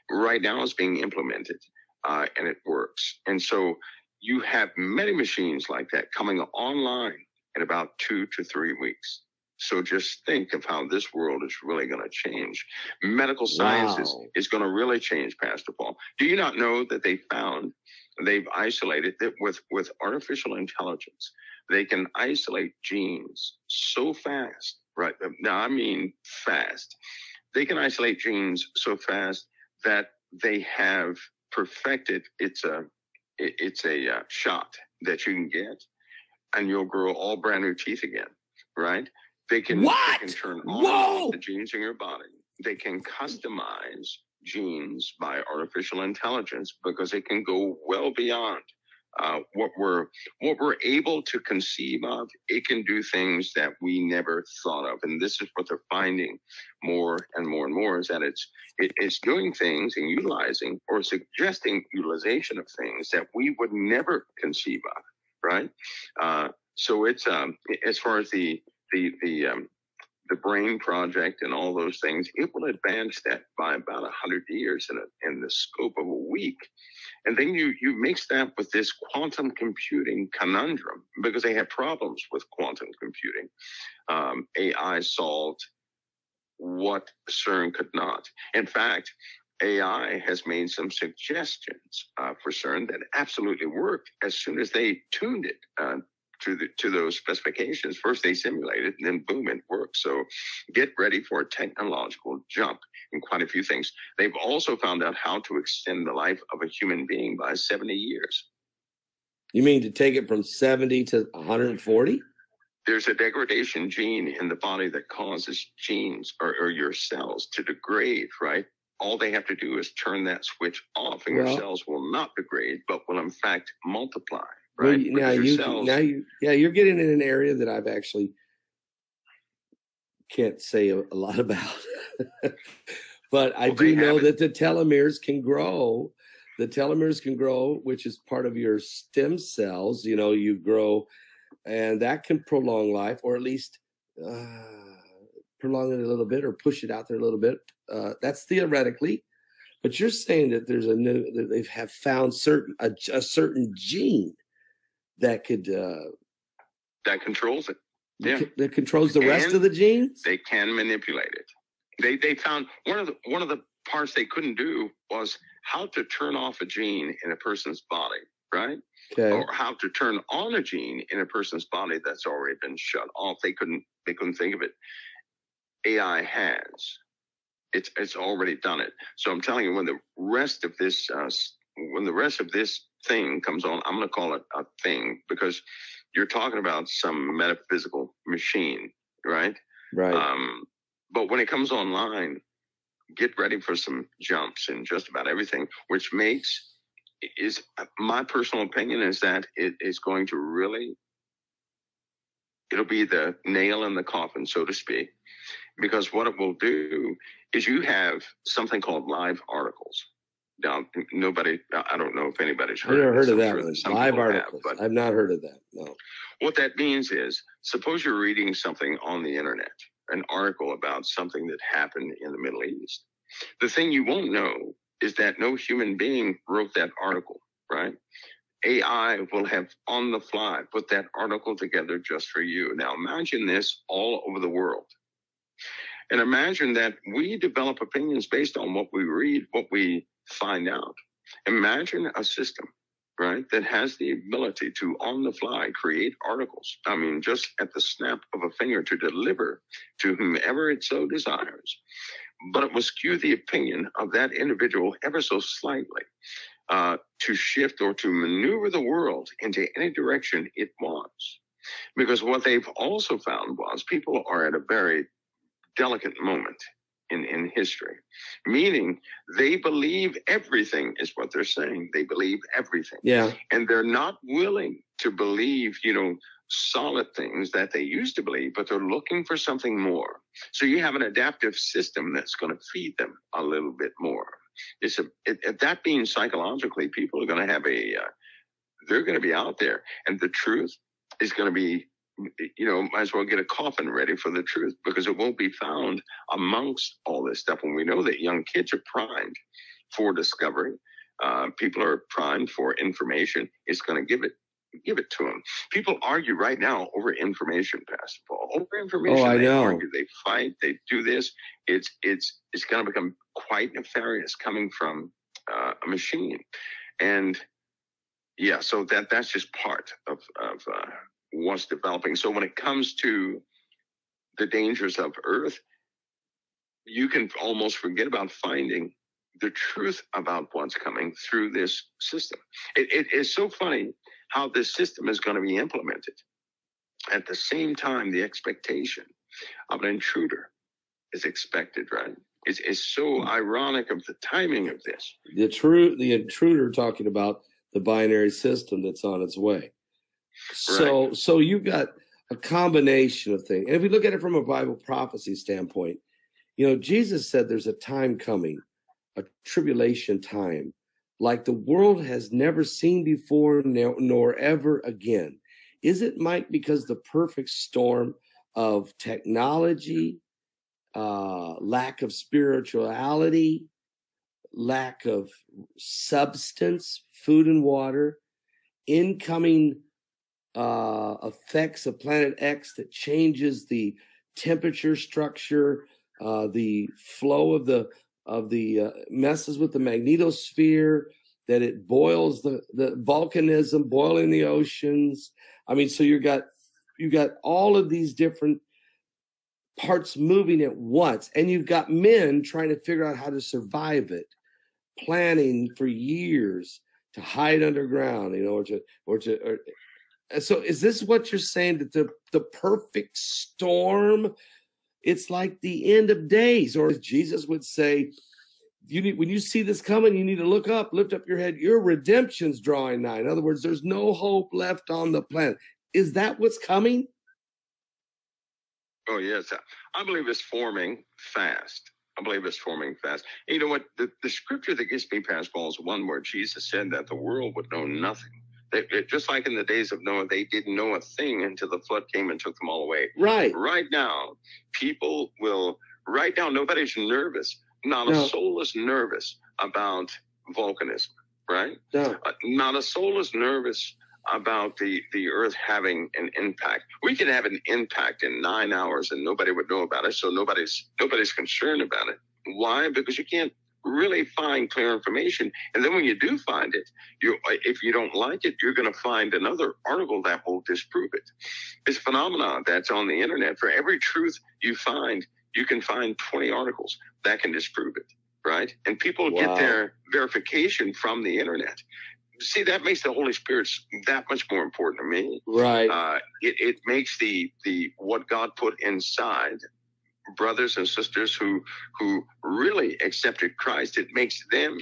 Right now it's being implemented and it works. And so you have many machines like that coming online in about 2 to 3 weeks. So just think of how this world is really going to change. Medical sciences is going to really change, Pastor Paul. Do you not know that they've isolated that with artificial intelligence, they can isolate genes so fast, right? Now, I mean fast. They can isolate genes so fast that they have perfected it's a shot that you can get and you'll grow all brand new teeth again, right? They can turn on and off the genes in your body. They can customize genes by artificial intelligence because it can go well beyond what we're able to conceive of. It can do things that we never thought of, and this is what they're finding more and more and more, is that it's doing things and utilizing or suggesting utilization of things that we would never conceive of, right? So it's as far as the brain project and all those things, it will advance that by about 100 years in the scope of a week. And then you mix that with this quantum computing conundrum, because they have problems with quantum computing. AI solved what CERN could not. In fact, AI has made some suggestions for CERN that absolutely worked as soon as they tuned it to those specifications. First they simulated, and then boom, it works. So get ready for a technological jump in quite a few things. They've also found out how to extend the life of a human being by 70 years. You mean to take it from 70 to 140? There's a degradation gene in the body that causes genes or your cells to degrade, right? All they have to do is turn that switch off, and your cells will not degrade, but will in fact multiply. Right. Well, you're getting in an area that I've actually can't say a lot about, but I do know that the telomeres can grow. The telomeres can grow, which is part of your stem cells. You grow, and that can prolong life, or at least prolong it a little bit, or push it out there a little bit. That's theoretically, but you're saying that that they have found a certain gene that could that controls it. Yeah, that controls the rest of the genes. They can manipulate it. They found one of the parts they couldn't do was how to turn off a gene in a person's body. right? Okay. Or how to turn on a gene in a person's body that's already been shut off. They couldn't think of it. AI has. It's already done it. So I'm telling you, when the rest of this thing comes on, I'm going to call it a thing, because you're talking about some metaphysical machine, right? Right. But when it comes online, get ready for some jumps in just about everything, which is my personal opinion is that it is going to really, it'll be the nail in the coffin, so to speak, because what it will do is you have something called live articles. Now, I don't know if anybody's heard I've never heard of that sure one. that Live articles. but I've not heard of that. No. what that means is, suppose you're reading something on the internet, an article about something that happened in the Middle East. The thing you won't know is that no human being wrote that article, right? AI will have on the fly put that article together just for you. Now imagine this all over the world. And imagine that we develop opinions based on what we read, what we find out. Imagine a system, right, that has the ability to, on the fly, create articles. I mean, just at the snap of a finger to deliver to whomever it so desires. But it will skew the opinion of that individual ever so slightly to shift or to maneuver the world into any direction it wants. Because what they've also found was people are at a very delicate moment in history, meaning they believe everything is what they're saying. They believe everything. Yeah. And they're not willing to believe, solid things that they used to believe, but they're looking for something more. So you have an adaptive system that's going to feed them a little bit more. That being psychologically, people are going to have they're going to be out there, and the truth is going to be, might as well get a coffin ready for the truth, because it won't be found amongst all this stuff. And we know that young kids are primed for discovery. People are primed for information. It's going to give it to them. People argue right now over information, Pastor Paul. Over information. Oh, I know. Argue, they fight, they do this. It's going to become quite nefarious coming from a machine. And yeah, so that's just part of what's developing. So when it comes to the dangers of Earth, you can almost forget about finding the truth about what's coming through this system. It is so funny how this system is going to be implemented. At the same time, the expectation of an intruder is expected, right? It's so ironic of the timing of this. The intruder talking about the binary system that's on its way. So you've got a combination of things. And if we look at it from a Bible prophecy standpoint, Jesus said there's a time coming, a tribulation time, like the world has never seen before, nor ever again. Is it, Mike, because the perfect storm of technology, lack of spirituality, lack of substance, food and water, incoming effects of Planet X that changes the temperature structure, the flow of the messes with the magnetosphere, that it boils the volcanism, boiling the oceans. I mean, so you got all of these different parts moving at once, and you've got men trying to figure out how to survive it, planning for years to hide underground, so is this what you're saying, that the perfect storm, it's like the end of days? Or as Jesus would say, when you see this coming, you need to look up, lift up your head, your redemption's drawing nigh. In other words, there's no hope left on the planet. Is that what's coming? Oh, yes. I believe it's forming fast. You know what? The scripture that gets me, Pastor Paul, is one where Jesus said that the world would know nothing. Just like in the days of Noah, they didn't know a thing until the flood came and took them all away. Right. Right now, nobody's nervous. Not a soul is nervous about volcanism, right? No. Not a soul is nervous about the earth having an impact. We can have an impact in 9 hours and nobody would know about it. So nobody's concerned about it. Why? Because you can't really find clear information. And then when you do find it, if you don't like it, you're going to find another article that will disprove it. This phenomenon that's on the internet, for every truth you find, you can find 20 articles that can disprove it, right? And people get their verification from the internet. See, that makes the Holy Spirit that much more important to me. Right. It makes the what God put inside brothers and sisters who really accepted Christ, it makes them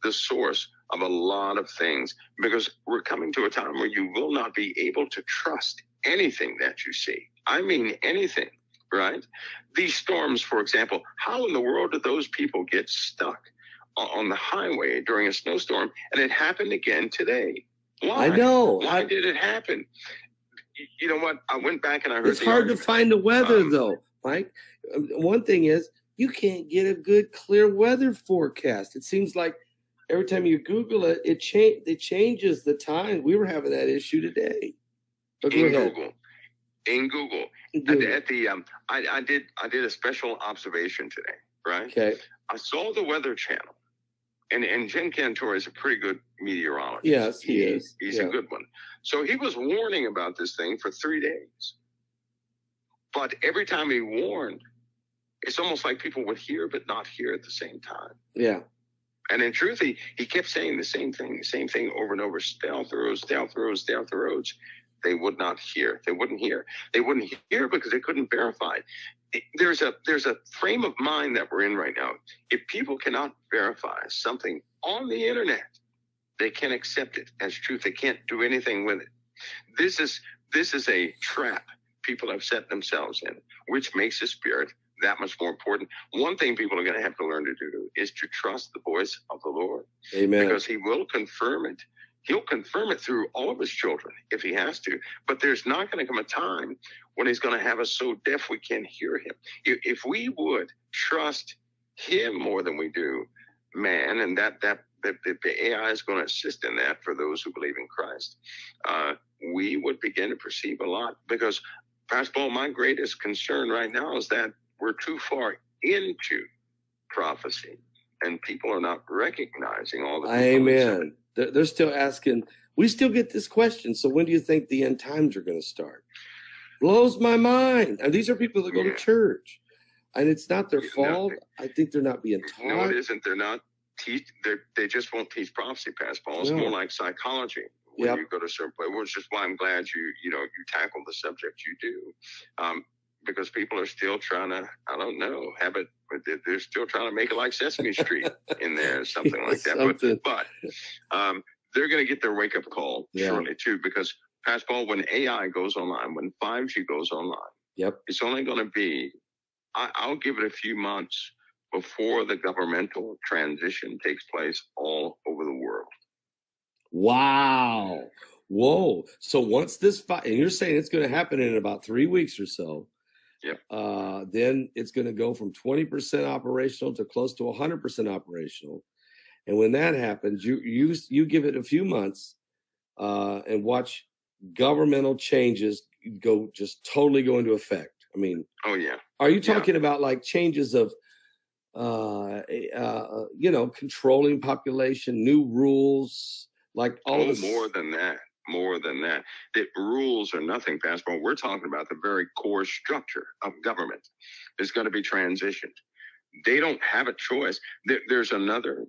the source of a lot of things, because we're coming to a time where you will not be able to trust anything that you see. I mean anything, right? These storms, for example, how in the world did those people get stuck on the highway during a snowstorm? And it happened again today. Why? I know. Why did it happen? You know what? I went back and I heard it's hard to find the weather, though, Mike. One thing is, you can't get a good, clear weather forecast. It seems like every time you Google it, it changes the time. We were having that issue today. But in Google. I did a special observation today, right? Okay. I saw the Weather Channel, and Jen Cantor is a pretty good meteorologist. Yes, he is. He's a good one. So he was warning about this thing for 3 days. But every time he warned, it's almost like people would hear but not hear at the same time. Yeah. And in truth, he kept saying the same thing over and over. Stay off the roads, stay off the roads, stay off the roads. They would not hear. They wouldn't hear. They wouldn't hear because they couldn't verify. There's a frame of mind that we're in right now. If people cannot verify something on the internet, they can't accept it as truth. They can't do anything with it. This is a trap people have set themselves in, which makes the Spirit that much more important. One thing people are going to have to learn to do is to trust the voice of the Lord. Amen. Because he will confirm it. He'll confirm it through all of his children if he has to. But there's not going to come a time when he's going to have us so deaf we can't hear him. If we would trust him more than we do man, and that the AI is going to assist in that for those who believe in Christ, we would begin to perceive a lot. Because, Pastor Paul, my greatest concern right now is that we're too far into prophecy, and people are not recognizing all the components of it. Amen. They're still asking. We still get this question. So when do you think the end times are going to start? Blows my mind. And these are people that go to church, and it's not their fault. I think they're not being taught. No, it isn't. They're not teach. They just won't teach prophecy, Pastor Paul. It's more like psychology when you go to certain places. Which is why I'm glad you tackle the subject you do. Because people are still trying to, I don't know, they're still trying to make it like Sesame Street in there, something like that. But they're going to get their wake-up call shortly, too, because, Pastor Paul, when AI goes online, when 5G goes online, it's only going to be, I'll give it a few months before the governmental transition takes place all over the world. Wow. Whoa. So once this, and you're saying it's going to happen in about 3 weeks or so. Then it's going to go from 20% operational to close to 100% operational. And when that happens, you give it a few months and watch governmental changes totally go into effect. I mean, are you talking about like changes of, controlling population, new rules, like all this? More than that. The rules are nothing, Pastor. We're talking about the very core structure of government is going to be transitioned. They don't have a choice. There's another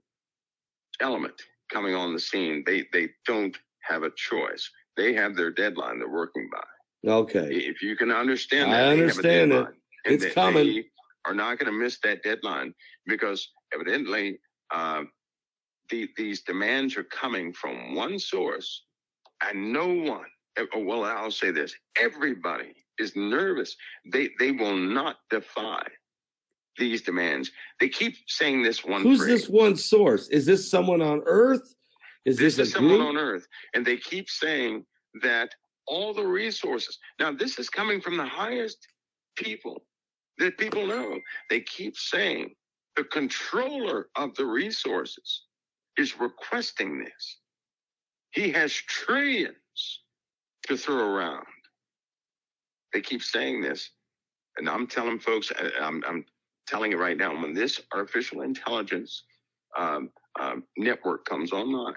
element coming on the scene. They don't have a choice. They have their deadline they're working by. Okay. If you can understand that. I understand it. It's coming. They are not going to miss that deadline because evidently these demands are coming from one source. And no one, well, I'll say this, everybody is nervous. They will not defy these demands. They keep saying this one Who's phrase. This one source? Is this someone on earth? Is this someone on earth? And they keep saying that all the resources. Now, this is coming from the highest people that people know. They keep saying the controller of the resources is requesting this. He has trillions to throw around. They keep saying this. And I'm telling folks, I'm telling you right now, when this artificial intelligence network comes online.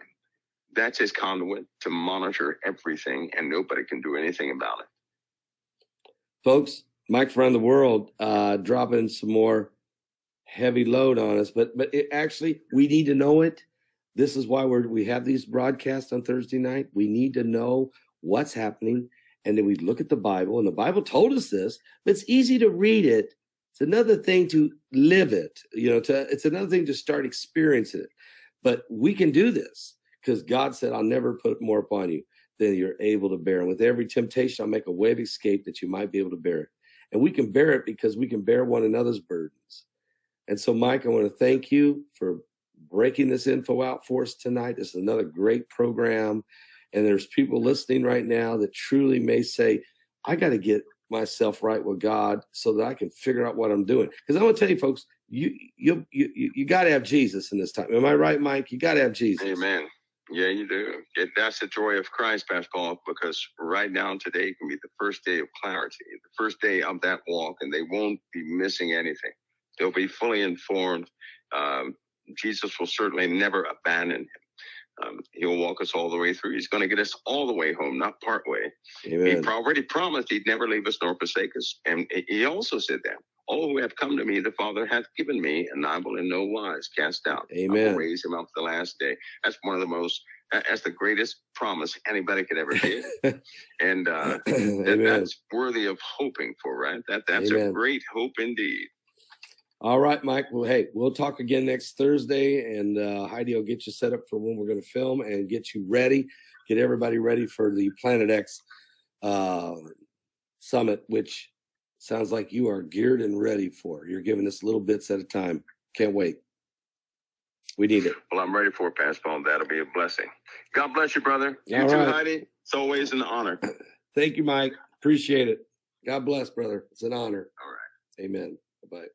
That's his conduit to monitor everything, and nobody can do anything about it. Folks, Mike from around the world dropping some more heavy load on us, but it actually, we need to know it. This is why we have these broadcasts on Thursday night. We need to know what's happening, and then we look at the Bible, and the Bible told us this, but it's easy to read it. It's another thing to live it, it's another thing to start experiencing it. But we can do this because God said, I'll never put more upon you than you're able to bear. And with every temptation, I'll make a way of escape that you might be able to bear it. And we can bear it because we can bear one another's burdens. And so, Mike, I want to thank you for breaking this info out for us tonight. This is another great program. And there's people listening right now that truly may say, I got to get myself right with God so that I can figure out what I'm doing. Because I want to tell you, folks, you got to have Jesus in this time. Am I right, Mike? You got to have Jesus. Amen. Yeah, you do. That's the joy of Christ, Pastor Paul, because right now, today can be the first day of clarity, the first day of that walk, and they won't be missing anything. They'll be fully informed. Jesus will certainly never abandon him. He'll walk us all the way through. He's going to get us all the way home, not part way. Amen. He already promised he'd never leave us nor forsake us. And he also said that all who have come to me, the Father hath given me, and I will in no wise cast out. Amen. I will raise him up the last day. That's one of the most, that's the greatest promise anybody could ever give. And that's worthy of hoping for, right? That's Amen. A great hope indeed. All right, Mike. Well, hey, we'll talk again next Thursday, and Heidi will get you set up for when we're going to film and get you ready, get everybody ready for the Planet X summit, which sounds like you are geared and ready for. You're giving us little bits at a time. Can't wait. We need it. Well, I'm ready for it, Pastor Paul. That'll be a blessing. God bless you, brother. You All too, right. Heidi. It's always an honor. Thank you, Mike. Appreciate it. God bless, brother. It's an honor. All right. Amen. Bye-bye.